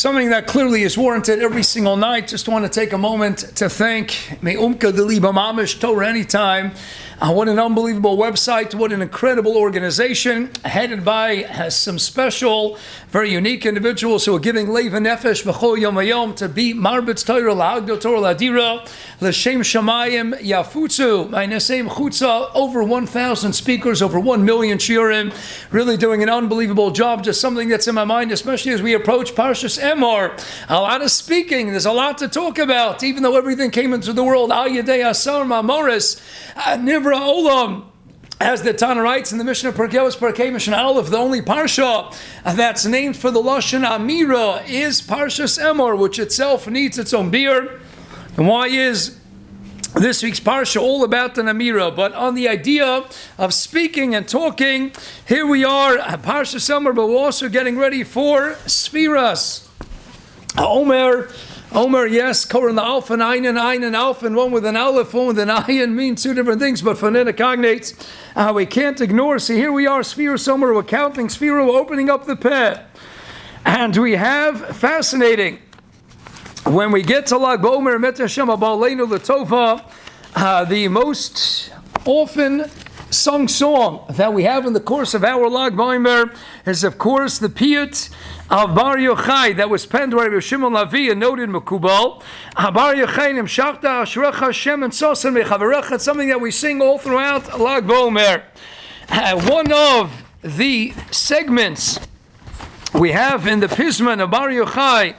something that clearly is warranted every single night. Just want to take a moment to thank Me'umka Deliba Mamish Torah Anytime. What an unbelievable website, what an incredible organization, headed by some special, very unique individuals who are giving Leiv Nefesh B'chol Yom Hayom to be Marbitz Torah, L'Hagdol Torah, L'Adira, L'Shem Shamayim, Yafutzu, Ma'nesem Chutza, over 1,000 speakers, over 1 million shiurim, really doing an unbelievable job. Just something that's in my mind, especially as we approach Parshas Emor. A lot of speaking, there's a lot to talk about, even though everything came into the world, Al Yedei Asar Ma'amoris, Nivra Olam, as the Tana writes in the Mishnah Perkeos Perkei Mishnah Aleph, the only parsha that's named for the Lashon Amira is Parshas Emor, which itself needs its own beer. And why is this week's parsha all about the Amira? But on the idea of speaking and talking, here we are, Parshas Emor, but we're also getting ready for Sfiras. Omer, yes, Koran the Alpha, and Ein and Alpha, and one with an Aleph, one with an Ayin, mean two different things, but phonetic cognates, we can't ignore. See, here we are, Sfiras Omer, we're counting Sfira, we're opening up the peh. And we have, fascinating, when we get to Lag B'Omer, Met Hashem Abaleinu L'Tova, the most often sung song that we have in the course of our Lag B'Omer is, of course, the Piyut of Bar Yochai that was penned by Rabbi Shimon Lavi, a noted Mekubal. Bar Yochai Nimshachta Ashrecha Hashem and Sosan Mechaverecha. It's something that we sing all throughout Lag B'Omer. One of the segments we have in the Pisman of Bar Yochai,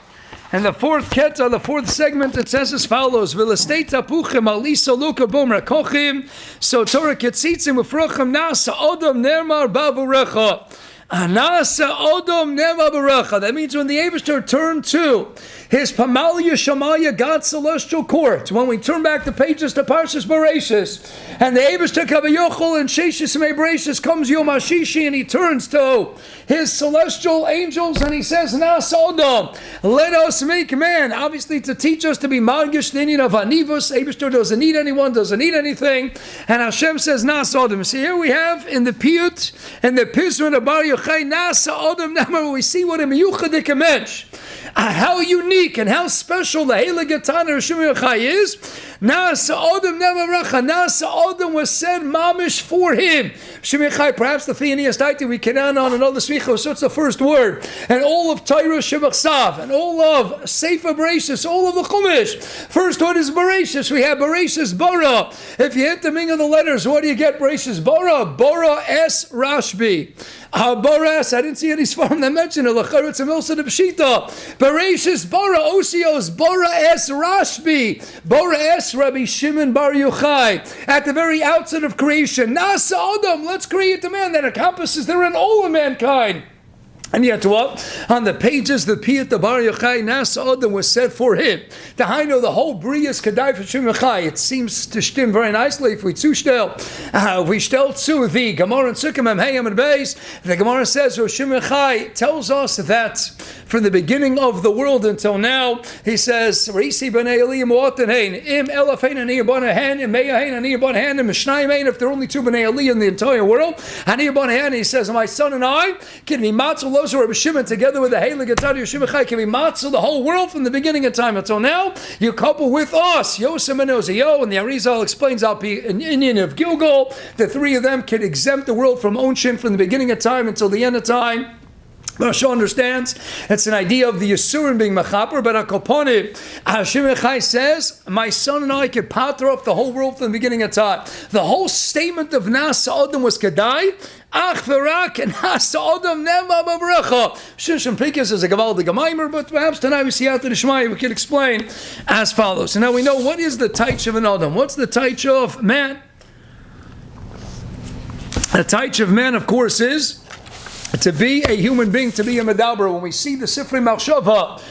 and the fourth keta, the fourth segment, it says as follows: V'lestei tapuchim alisa luka bomer kochim, so Torah ketzitzim ufrochim nasa odom nermar bavurecha. Nasa odom nermar bavurecha. That means when the Eibishter turned to his Pamalia Shamaya, God's celestial court, when we turn back the pages to Parshas Bereshis, and the Eibishter Kavayochel and Sheshis Mei Bereshis comes Yom HaShishi, and he turns to his celestial angels and he says, Nas Odom, let us make man, obviously to teach us to be Margish, the Indian of Anivus. Eibishter doesn't need anyone, doesn't need anything, and Hashem says, Nas Odom. See, here we have in the Piyut and the Pisman of Bar Yochai, Nas Odom, we see what a Miyuchadik mensch, how unique and how special the Heilig Etana of Shimon Yochai is. Nasa Odom Nevaracha. Nasa Odom was said mamish for him. Shimon Yochai, perhaps the Feiner Eytan, we can add on another smicha, so it's the first word. And all of Torah Shebachsav, and all of Sefer Bereshis, all of the Chumash. First word is Bereshis. We have Bereshis Bara. If you hit the meaning of the letters, what do you get? Bereshis Bara. Bara S Rashbi. Boras, I didn't see any svarim that mention it. It's a milsa de Pshita. Bereshis Bara Osios Bara Es Rashbi. Bara Es Rabbi Shimon Bar Yochai. At the very outset of creation, Nasa Adam, let's create the man that encompasses therein all of mankind. And yet what? On the pages, the Piyut of Bar Yochai, Nas Odom was said for him. The Haino, the whole Bria is Kedai for Shimon Yochai. It seems to stem very nicely if we zustel. We stel to the Gemara and Sukkim and Hayam and Beis. The Gemara says, Shimon Yochai tells us that from the beginning of the world until now, he says, Reisi b'nei Eliyim Mu'atan Hain, Im Elafein Aniyah B'nei Han, Im Meya Hain Aniyah B'nei Han, Im Mishnayim Hain, if there are only two b'nei Eliyah in the entire world, Aniyah B'nei Han, he says, my son and I can be matzah so Rabbi Shimon, together with the Heilig Etana Shimon Yochai, can be matzah the whole world from the beginning of time until now. You couple with us, Yosem and Oziyo, and the Arizal explains Al Pi an Indian of Gilgal. The three of them can exempt the world from Onshin from the beginning of time until the end of time. Rasha understands it's an idea of the Yisurim being mechaper, but Akoponim, Shimon Yochai says, my son and I could patter up the whole world from the beginning of time. The whole statement of Nasa Odom was Kedai, Ach v'rak and Nasa Odom nema b'brecha. Shishim Prikas is a Gavaldig Gemaimer, but perhaps tonight we see after the Shmai we can explain as follows. So now we know what is the taich of an Odom. What's the taich of man? The taich of man, of course, is to be a human being, to be a Midaber. When we see the Sifrei Machshava,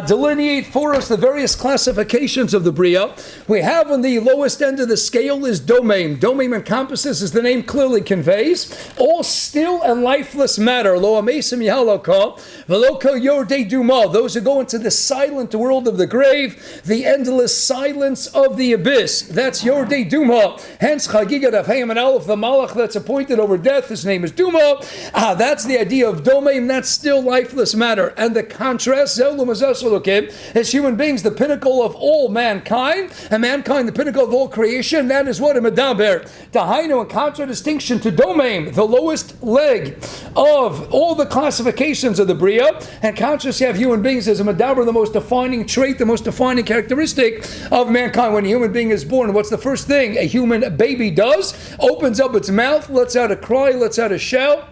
delineate for us the various classifications of the Bria. We have on the lowest end of the scale is Domain. Domain encompasses, as the name clearly conveys, all still and lifeless matter. Lo amesim yahaloka, veloka yordei duma. Those who go into the silent world of the grave, the endless silence of the abyss. That's yordei duma. Hence Chagigat of Hayam and Aleph, the Malach that's appointed over death. His name is Duma. That's the idea of Domain. That's still lifeless matter. And the contrast, as human beings, the pinnacle of all mankind, and mankind, the pinnacle of all creation, that is what a Midaber. Dahainu, in contradistinction to Domain, the lowest leg of all the classifications of the Bria, and conscious you have human beings as a Midaber, the most defining trait, the most defining characteristic of mankind. When a human being is born, what's the first thing a human baby does? Opens up its mouth, lets out a cry, lets out a shout,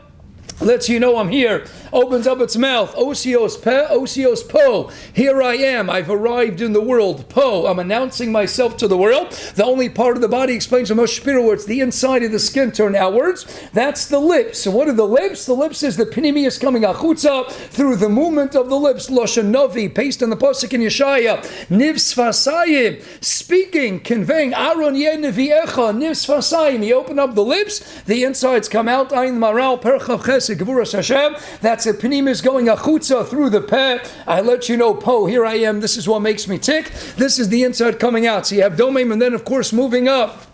lets you know I'm here. Opens up its mouth. Osios pe, osios po. Here I am. I've arrived in the world. Po. I'm announcing myself to the world. The only part of the body, explains from Moshe where it's the inside of the skin turned outwards. That's the lips. So what are the lips? The lips is the pinimius coming achutza through the movement of the lips. Loshan Novi, based on the pasuk in Yeshaya. Niv sfasayim, speaking, conveying. Aron ye neviecha, niv sfasayim. You open up the lips, the insides come out. Ayin maral perchav chesed gevuras Hashem. That's a pnimis going achutza through the peh. I let you know, po, here I am. This is what makes me tick. This is the inside coming out. So you have domain, and then of course moving up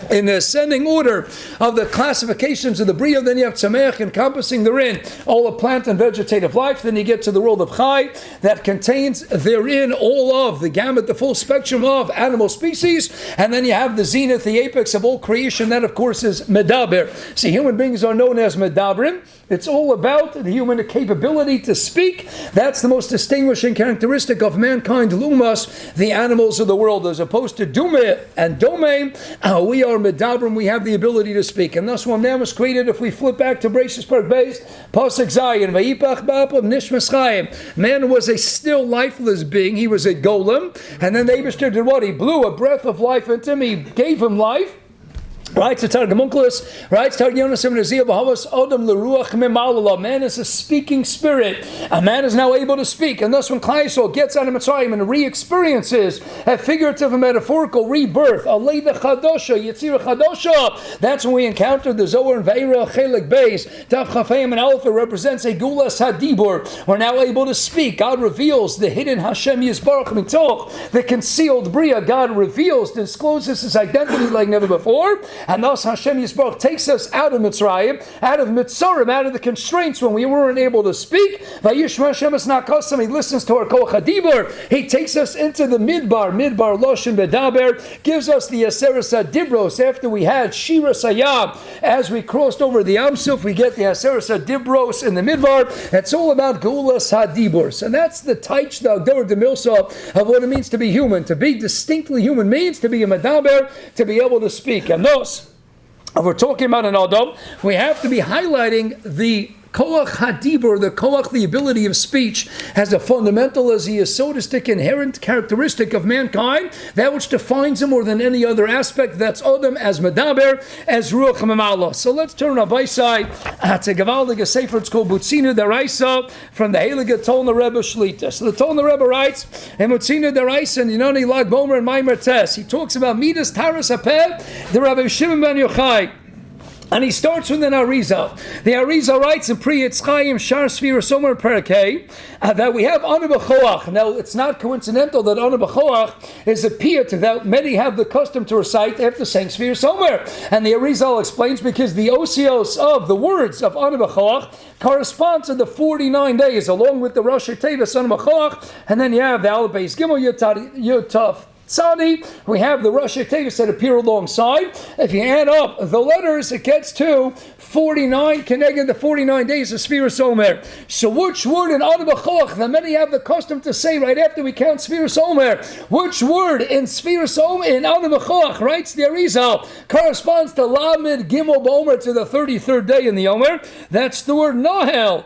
in the ascending order of the classifications of the Bria. Then you have Tzameach encompassing therein all of plant and vegetative life. Then you get to the world of Chai that contains therein all of the gamut, the full spectrum of animal species. And then you have the zenith, the apex of all creation. That of course is Midaber. See, human beings are known as Midabrim. It's all about the human capability to speak. That's the most distinguishing characteristic of mankind, Lumas, the animals of the world, as opposed to Dume and Domain. We are Midabrim, we have the ability to speak. And thus when man was created, if we flip back to Bereshis Perek Beis, Pasuk Zayin, Vayipach Ba'apam Nishmas Chayim. Man was a still lifeless being, he was a golem, and then the Eibishter did what? He blew a breath of life into him, he gave him life. Right, so Targamunculus, right, man is a speaking spirit. A man is now able to speak, and thus when Klal Yisrael gets out of Mitzrayim and re-experiences a figurative and metaphorical rebirth, a Leida Chadosha, Yetzirah Chadosha, that's when we encounter the Zohar and Ve'era Chelik Beis, Tav Chafayim and Aleph represents a Gulas Hadibur. We're now able to speak. God reveals the hidden Hashem Yisbarach Mitoch, the concealed Bria. God reveals, discloses his identity like never before. And thus Hashem Yisbarach takes us out of Mitzrayim, out of Mitzarim, out of the constraints when we weren't able to speak. Vayishma Hashem es nakasam, he listens to our Koach HaDibur. He takes us into the Midbar Loshin Midaber, gives us the Aseres HaDibros after we had Shira Sayab. As we crossed over the Yam Suf, we get the Aseres HaDibros in the Midbar. It's all about Geulas HaDibur. And that's the Taich, the Agdor de Milsa of what it means to be human. To be distinctly human means to be a Midaber, to be able to speak. And thus, if we're talking about an Adam, we have to be highlighting the Koach Hadibur, the Koach, the ability of speech, has a fundamental, as he is so to speak, inherent characteristic of mankind, that which defines him more than any other aspect. That's Adam as Midaber, as Ruach Mamala. So let's turn our side to Gavaldig Sefer. It's called Butzina Daraisa from the Heilige Tolna Rebbe Shlita. So the Tolna Rebbe writes in Butzina Daraisa and Yinoni Lag Bomer and Maimer Tes. He talks about Midas Taras Hapeh, the Rabbi Shimon ben Yochai. And he starts with an Arizal. The Arizal writes in Pri Yitzchayim Shar Sfira somewhere in Parakeh that we have Anu B'choach. Now, it's not coincidental that Anu B'choach is a piyut that many have the custom to recite after saying Sfira somewhere. And the Arizal explains because the osios of the words of Anu B'choach correspond to the 49 days, along with the Rosh Tevis Anu B'choach, and then you have the Al Beis Gimel Yotaf Tzadi, we have the Rosh Tevis that appear alongside. If you add up the letters, it gets to 49, connected the 49 days of Sfiras Omer. So which word in Anu B'choach that many have the custom to say right after we count Sfiras Omer, which word in Sfiras Omer, in Anu B'choach, writes the Arizal, corresponds to Lamed Gimel B'Omer, to the 33rd day in the Omer? That's the word Nahel.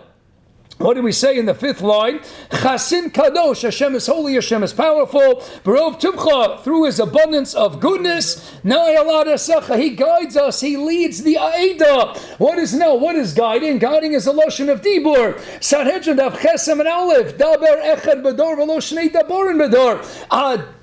What did we say in the 5th line? Chasin kadosh, Hashem is holy, Hashem is powerful. Barov tumcha, through His abundance of goodness. He guides us, He leads the Aida. What is guiding? Guiding is a lotion of dibur. Sanhedrin daf chesem and aleph. Daber echad bedor v'lo shnei daborin bedor.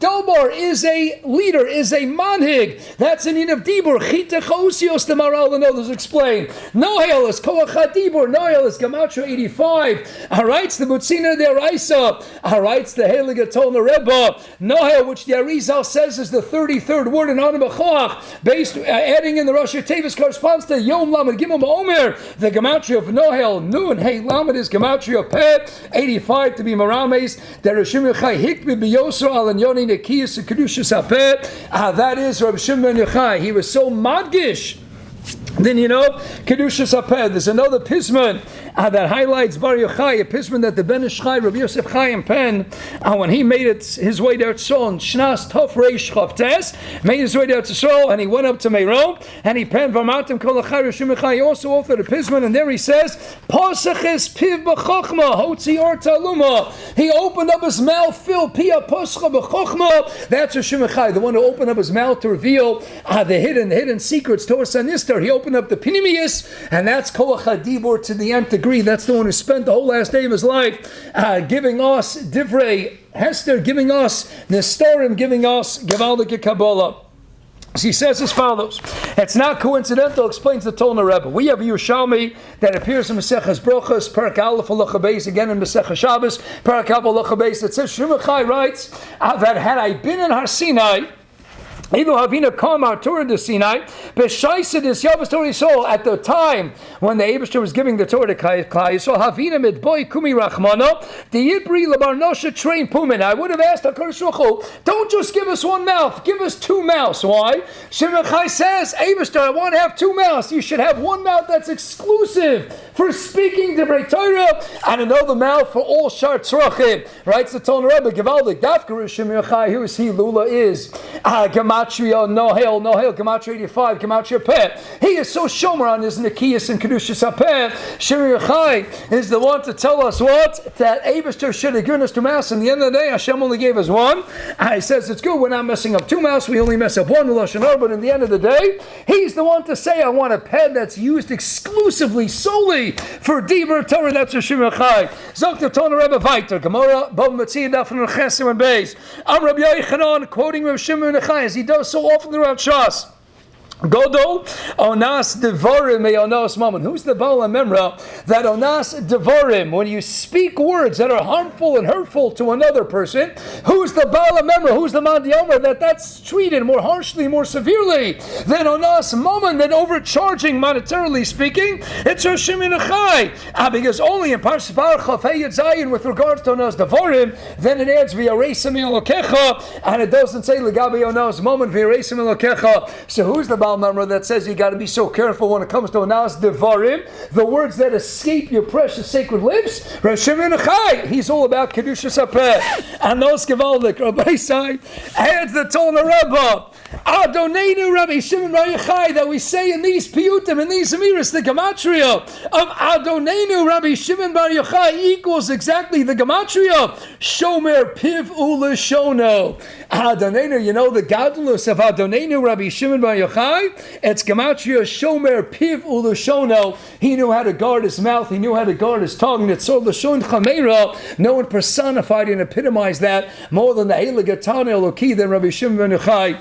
Dabar is a leader, is a manhig. That's an in of dibur. Chita chosios, the Maral and others explain. Nohel is koach dibur. Nohel is gematria 85. Writes the Butzina de Raisa. Writes the Heilige Tolna Rebbe. Nohel, which the Arizal says is the 33rd word in Anam B'choach, based adding in the Rosh Tevis corresponds to Yom Lamed Gimel Omer. The gematria of Nohel Nun Hey Lamed is gematria of Peh 85 to be Marames. The Rishim Yochai Hikmi B'Yosro Al Yoni Nekiyas Kedushas HaPeh. That is Rabbi Shimon Yochai. He was so madgish. Then Kedushas HaPeh. There's another pisman that highlights Bar Yochai, a pisman that the Ben Ish Chai, Rabbi Yosef Chaim pen, when he made his way to Erzon, Shnas Tov Reish Chavtes, made his way to Erzon, and he went up to Meron, and he penned V'amartem Kol Achai Rishim Yochai. He also authored a pisman, and there he says, Posaches Piv B'Chochma, Hotzi Or Taluma. He opened up his mouth, filled Pia Poscha B'Chochma. That's Rishim Yochai, the one who opened up his mouth to reveal the hidden secrets, Torah Sanistar. He opened up the Pinimius, and that's Koach HaDibur to the nth degree. That's the one who spent the whole last day of his life giving us Divrei Hester, giving us Nestorim, giving us Gevaldik Kabbalah. So he says as follows. It's not coincidental, explains the Tolna Rebbe. We have a Yerushalmi that appears in Maseches Brochos, Parak Aleph Halacha Beis, again in Maseches Shabbos, Parak Aleph Halacha Beis. It says, Shimon writes that had I been in Har Sinai, at the time when the Eibishter was giving the Torah to Klal Yisrael, I would have asked HaKadosh Baruch Hu, don't just give us one mouth, give us two mouths. Why? Shimon says, Eibishter, I want to have two mouths. You should have one mouth that's exclusive for speaking the Torah, and another mouth for all Shar Tzrachim. Writes the Tolna Rebbe, Gevaldik, Dafka Shimon Yochai, who is he? Lula is Gematria Nohel, Gematria 85, Gematria Peh. He is so shomer on his Nekiyas and Kedushas HaPeh. Shimon Yochai is the one to tell us what? That Eibishter should have given us two mouths, and at the end of the day, Hashem only gave us one. He says it's good, we're not messing up two mouths, we only mess up one, Lashon Hara, but in the end of the day, he's the one to say, I want a pen that's used exclusively, solely for Dibur Torah. That's Shimon Yochai. Zok the Tolna Rebbe Weiter, Gemara, Bava Metzia, Daf and Chesim and Beis. Rabbi Yochanan, quoting Rabbi Shimon Yochai, as he does so often throughout Shas. Godol onas devarim me'onas mammon. Who's the Baal HaMemra that onas devarim, when you speak words that are harmful and hurtful to another person, who's the Baal HaMemra, who's the man Diomer that's treated more harshly, more severely than onas mammon, than overcharging monetarily speaking? It's Shimon Yochai. Because only in Parshas Baruch Chafei Zayin with regards to onas devarim, then it adds v'yaresim elokecha, and it doesn't say legabi onas mammon v'yaresim elokecha. So who's the Baal HaMemra that says you got to be so careful when it comes to onas devarim, the words that escape your precious sacred lips? Rabbi Shimon Yochai, he's all about Kedushas HaPeh. And those Gevaldik, Rabbi Sai, adds the Tolna Rebbe, Adoneinu Rabbi Shimon Bar Yochai, that we say in these piyutim, in these amiras, the gematria of Adoneinu Rabbi Shimon Bar Yochai equals exactly the gematria Shomer Piv Ulashono. Adoneinu, the godliness of Adoneinu Rabbi Shimon Bar Yochai, it's gematria Shomer Piv Ulashono. He knew how to guard his mouth, he knew how to guard his tongue. It's so Lashon Chameira, no one personified and epitomized that more than the Heilige Tana Eloki than Rabbi Shimon Bar Yochai.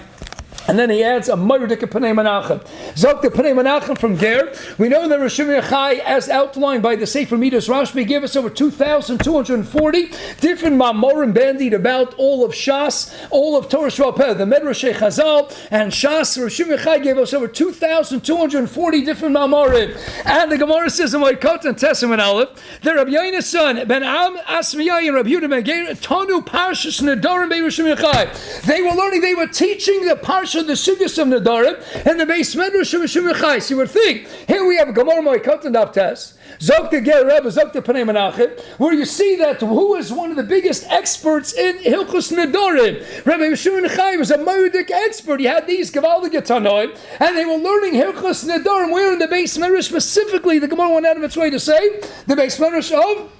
And then he adds a Mayudik Pnei Menachem. Zok the Pnei Menachem from Ger. We know that Rosh Yochai, as outlined by the Sefer Midas Rashbi, gave us over 2,240 different Mamorim bandied about all of Shas, all of Torah Shvalpeh, the Medrash Chazal, and Shas. Rosh Yochai gave us over 2,240 different Mamorim. And the Gemara says in Vaikot and Testament Aleph, the Rabbi Yaina's son, Ben Am Asmiyai and Rabbi Yehuda Ben Ger, Tanu Parshas Nedarim Bei Rosh Yochai. They were learning, they were teaching the Parshas, the Sugyas of Nedarim, and the Beis Medrash of Shimon Yochai. So you would think, here we have a Gemara Moikot and Avtes, Zok the Ger Rebbe, Zok the Pnei Menachem, where you see that who is one of the biggest experts in Hilchos Nedarim. Rabbi Shimon Yochai was a Moedik expert. He had these Gevaldik Tanoim, and they were learning Hilchos Nedarim. Where in the Beis Medrash specifically, the Gemara went out of its way to say, the Beis Medrash of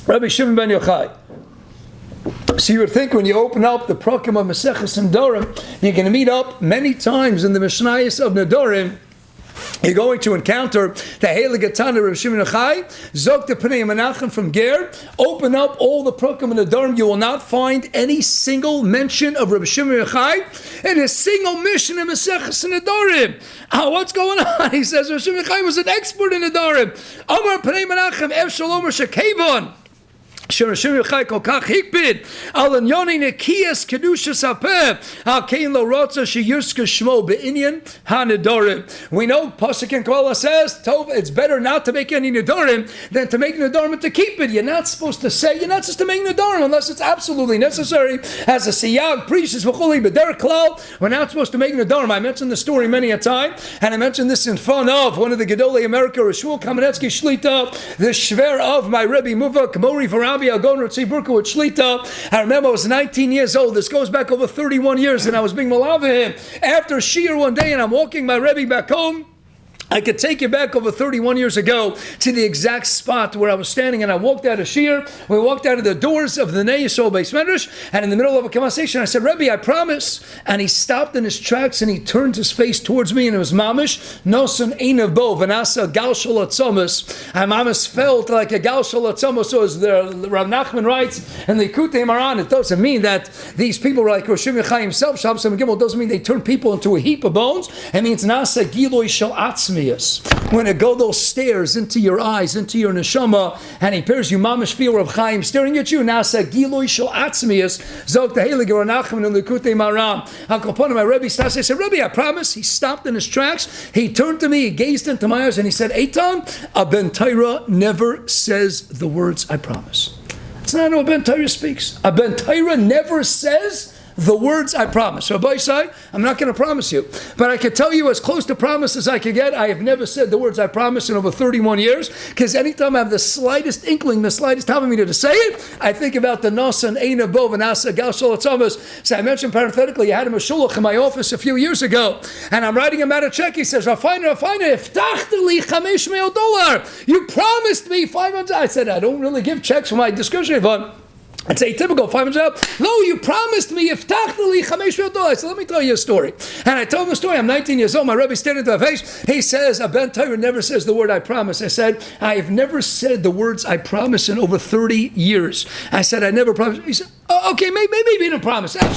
Rabbi Shimon ben Yochai. So you would think when you open up the Prakim of Maseches Nedarim, you're going to meet up many times in the Mishnayos of Nedarim. You're going to encounter the Heilige Tana of Shimon Yochai, Zok the Pnei Menachem from Ger. Open up all the Prakim and Nedarim. You will not find any single mention of Rabbi Shimon Yochai in a single mission in Maseches Nedarim. What's going on? He says Rabbi Shimon Yochai was an expert in Nedarim. Amar Pnei Menachem Ev Shalom Shekevon. Shimon Yochai kol kach hikbid al anyoni nekiyas kedushas hapeh al kein lo rotza sheyuska shmo be'inyan hanedarim. We know Pasuk in Kabbalah says Tov, it's better not to make any nedarim than to make nedarim and to keep it. You're not supposed to to make nedarim unless it's absolutely necessary. As a siyag preaches v'chuli b'derek klal, we're not supposed to make nedarim. I mentioned the story many a time, and I mentioned this in fun of one of the Gedolei America, Shmuel Kamenetsky Shlita, the shver of my Rebbe Muvak Mori for Rabbi Agon Ritzi Burka with Shlita. I remember I was 19 years old. This goes back over 31 years, and I was being malava him after Shir one day, and I'm walking my Rebbe back home. I could take you back over 31 years ago to the exact spot where I was standing, and I walked out of Shir. We walked out of the doors of the Nei Yisrael Beis Medrash, and in the middle of a conversation, I said, Rebbe, I promise. And he stopped in his tracks, and he turned his face towards me, and it was mamish, noson einav bo, v'nasa gal shel atzomus. I mamish felt like a gal shel atzomus, so as the Rav Nachman writes, and the Kutei Maran, it doesn't mean that these people are like Rosh Yochai himself, Shabbos and Gimel, doesn't mean they turn people into a heap of bones. It means nasa giloi shel atzmi. When a Godel stares into your eyes, into your neshama, and he appears you mamish feel Rav Chaim staring at you, nasa giloi shel atzmius, zog the Heilige Rav Nachman and the Likutei Maram. Upon my Rebbe starts, I said, Rebbe, I promise. He stopped in his tracks. He turned to me, he gazed into my eyes, and he said, Eytan, a Ben Torah never says the words I promise. It's not how a Ben Torah speaks. A Ben Torah never says the words I promise. So Rabbi say, I'm not going to promise you, but I can tell you as close to promise as I could get. I have never said the words I promise in over 31 years, because anytime I have the slightest inkling, the slightest time of me to say it, I think about the Nasa and Eina Bov and Asa Gal Shol Atzomus. So I mentioned parenthetically, I had him a shulach in my office a few years ago, and I'm writing him out a check. He says, Feiner, iftachta li $500. You promised me $500. I said, I don't really give checks for my discussion fund. It's atypical, $500. No, you promised me, iftachta li $500. I said, let me tell you a story. And I told him a story. I'm 19 years old. My Rebbe stared into my face. He says, a Ben Torah never says the word I promise. I said, I have never said the words I promise in over 30 years. I said, I never promised. He said, oh, okay, maybe you didn't promise. But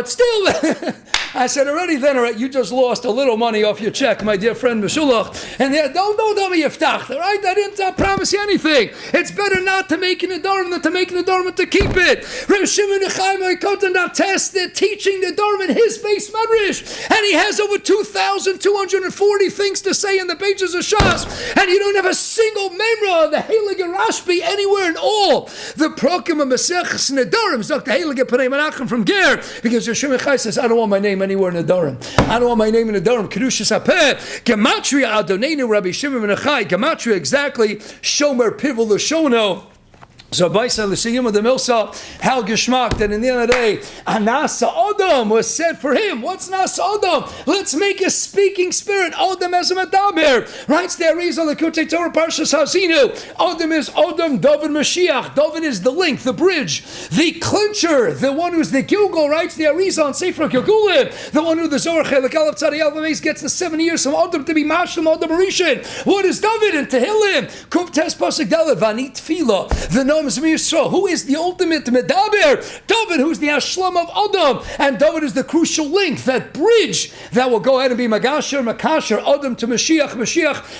still, I said, already then, all right, you just lost a little money off your check, my dear friend Meshulach. And don't tell me iftachta, all right? I didn't promise you anything. It's better not to make nedarim than to make nedarim and to keep it. Rabbi Shimon Yochai now test the teaching nedarim in his Beis Medrash, and he has over 2,240 things to say in the pages of Shas, and you don't have a single memra of the Heilige Rashbi anywhere in all the Prokim of Maseches Nedarim. Zok the Heilige Pnei Menachem from Ger, because Rosh Yochai says, I don't want my name anywhere in Nedarim. I don't want my name in Nedarim. Kedushas Hapeh Gematria Adonenu Rabbi Shimon ben Yochai. Gematria exactly Shomer Pivel Lashono. So Baisa L'Siyum of the Milsa, how Geshmak, that in the end of the day, Nasa Odom was said for him. What's Nasa Odom? Let's make a speaking spirit. Odom as a Midaber. Writes there, Rizal L'Kutei Torah Parshas Hazinu. Odom is Odom, David Mashiach. David is the link, the bridge, the clincher, the one who's the Gilgal. Writes the Arizal and Sefer Gilgulim, the one who the Zohar Chelek Aleph Tzadi Alvames gets the 7 years from Odom to be Mashlim Odom Rishon. What is David in Tehillim? Kuv Tes Pasuk Dalet Vanit Tefillah. The who is the ultimate Midaber? David, who's the Ashlam of Adam, and David is the crucial link, that bridge that will go ahead and be Magasher, Makasher, Adam to Mashiach,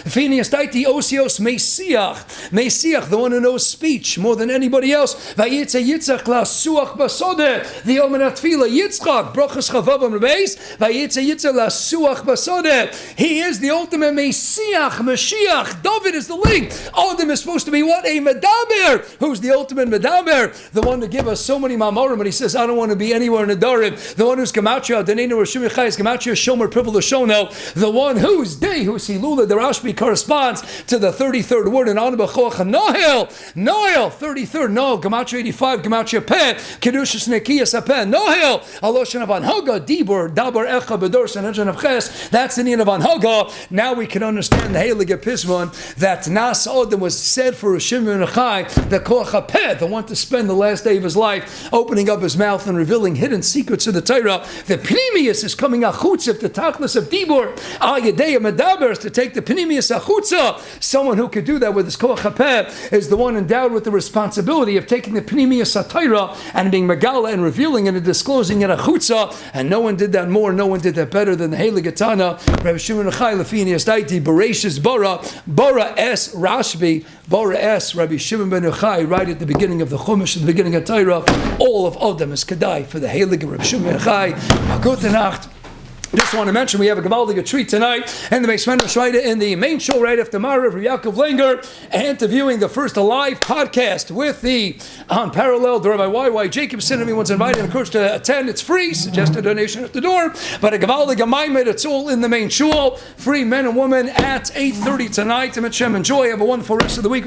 Phineas Taiti, Osios, Mesiach, the one who knows speech more than anybody else. Vayitze Yitzchak la Suach Basode, the Omenat Tefillah Yitzchak, Brochas Chavavam Rebeis, Vayitze Yitzchak la Suach Basode. He is the ultimate Mesiach, Mashiach. David is the link. Adam is supposed to be what? A Midaber, who's the ultimate Midaber, the one to give us so many Mamorim, but he says, I don't want to be anywhere in the Darim, the one who's Gematria, Denenu Rishim Yochai is Gematria, Shomer, Privel, Shono, the one whose day, whose Hilula, the Rashbi corresponds to the 33rd word in Anabachoach, Noel, 33rd, Noel, Gematria 85, Gematria Peh, Kedushas Nekiyas Apeh, Noel, Aloshan of Anhaga, Dibur, Dabar Echa, Bedors, and Ejan of Ches, that's the name of Anhaga. Now we can understand the Heilige Pismon that Nas Odom was said for Shimon Yochai, the Koach HaPeh, the one to spend the last day of his life opening up his mouth and revealing hidden secrets of the Torah. The Pnimius is coming achutz, the Tachlis of Dibur, Al Yedei Midaber is to take the Pnimius achutza. Someone who could do that with his Koach HaPeh is the one endowed with the responsibility of taking the Pnimius HaTorah and being Megala and revealing it and disclosing it achutza. And no one did that more, no one did that better than the Heilige Tana, Rabbi Shimon Yochai Lefinias Daiti, Bereshis Bara Es Rashbi, Bara Es Rabbi Shimon ben Yochai, right at the beginning of the Chumash, at the beginning of Torah, all of Adam is Kedai for the Heilige Rabbi Shimon ben Yochai. Gute Nacht. Just want to mention we have a Gavaldiga treat tonight and the Meisman Rashida in the main show right after Mara, Yaakov Langer, interviewing the first live podcast with the unparalleled Rabbi YY Jacobson. Everyone's invited and encouraged to attend. It's free, suggested donation at the door, but a Gavaldiga Maimed, it's all in the main shul, free men and women at 8:30 tonight. Enjoy, have a wonderful rest of the week.